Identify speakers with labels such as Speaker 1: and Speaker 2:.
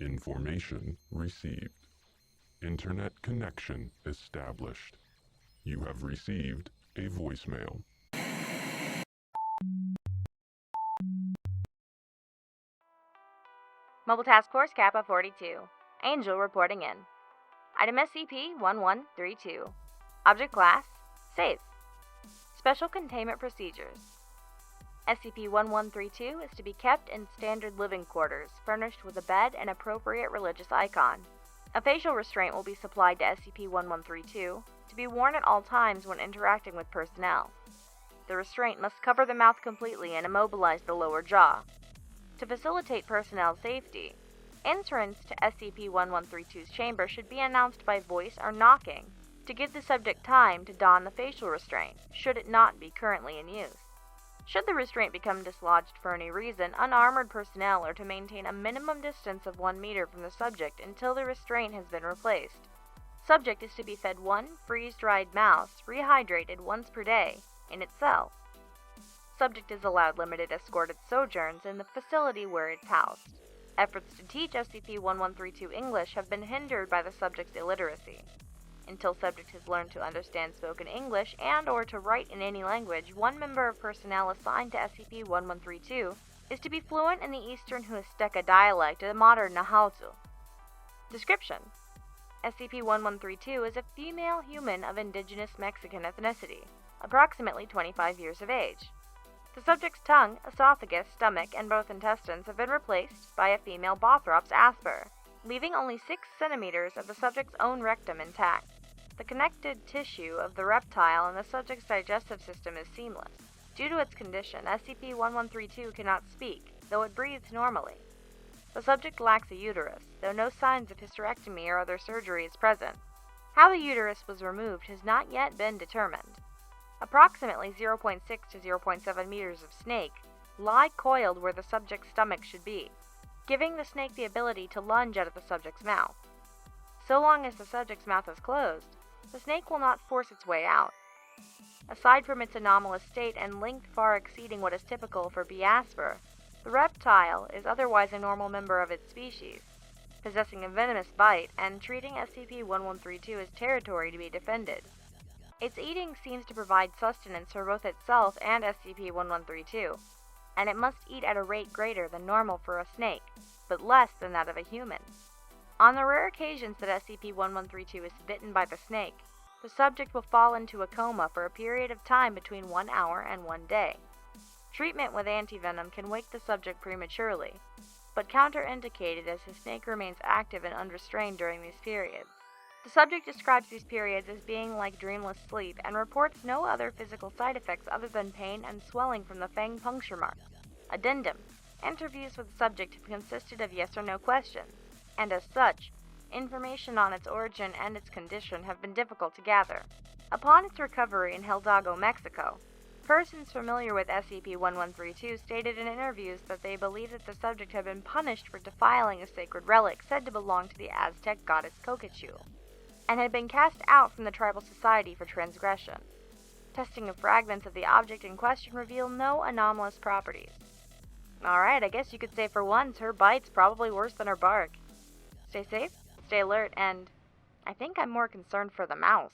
Speaker 1: Information received. Internet connection established. You have received a voicemail.
Speaker 2: Mobile Task Force Kappa 42. Angel reporting in. Item SCP-1132. Object Class: Safe. Special Containment Procedures. SCP-1132 is to be kept in standard living quarters, furnished with a bed and appropriate religious icon. A facial restraint will be supplied to SCP-1132 to be worn at all times when interacting with personnel. The restraint must cover the mouth completely and immobilize the lower jaw. To facilitate personnel safety, entrance to SCP-1132's chamber should be announced by voice or knocking to give the subject time to don the facial restraint, should it not be currently in use. Should the restraint become dislodged for any reason, unarmored personnel are to maintain a minimum distance of 1 meter from the subject until the restraint has been replaced. Subject is to be fed 1 freeze-dried mouse, rehydrated once per day, in its cell. Subject is allowed limited escorted sojourns in the facility where it's housed. Efforts to teach SCP-1132 English have been hindered by the subject's illiteracy. Until subject has learned to understand spoken English and/or to write in any language, 1 member of personnel assigned to SCP-1132 is to be fluent in the Eastern Huasteca dialect of the modern Nahuatl. Description: SCP-1132 is a female human of indigenous Mexican ethnicity, approximately 25 years of age. The subject's tongue, esophagus, stomach, and both intestines have been replaced by a female Bothrops asper, leaving only 6 centimeters of the subject's own rectum intact. The connected tissue of the reptile and the subject's digestive system is seamless. Due to its condition, SCP-1132 cannot speak, though it breathes normally. The subject lacks a uterus, though no signs of hysterectomy or other surgery is present. How the uterus was removed has not yet been determined. Approximately 0.6 to 0.7 meters of snake lie coiled where the subject's stomach should be, giving the snake the ability to lunge out of the subject's mouth. So long as the subject's mouth is closed, the snake will not force its way out. Aside from its anomalous state and length far exceeding what is typical for B. asper, the reptile is otherwise a normal member of its species, possessing a venomous bite and treating SCP-1132 as territory to be defended. Its eating seems to provide sustenance for both itself and SCP-1132, and it must eat at a rate greater than normal for a snake, but less than that of a human. On the rare occasions that SCP-1132 is bitten by the snake, the subject will fall into a coma for a period of time between 1 hour and 1 day. Treatment with antivenom can wake the subject prematurely, but counterindicated as the snake remains active and unrestrained during these periods. The subject describes these periods as being like dreamless sleep and reports no other physical side effects other than pain and swelling from the fang puncture marks. Addendum: interviews with the subject have consisted of yes or no questions, and as such, information on its origin and its condition have been difficult to gather. Upon its recovery in Hidalgo, Mexico, persons familiar with SCP-1132 stated in interviews that they believed that the subject had been punished for defiling a sacred relic said to belong to the Aztec goddess Cocachul, and had been cast out from the tribal society for transgression. Testing of fragments of the object in question revealed no anomalous properties. Alright, I guess you could say for once her bite's probably worse than her bark. Stay safe, stay alert, and I think I'm more concerned for the mouse.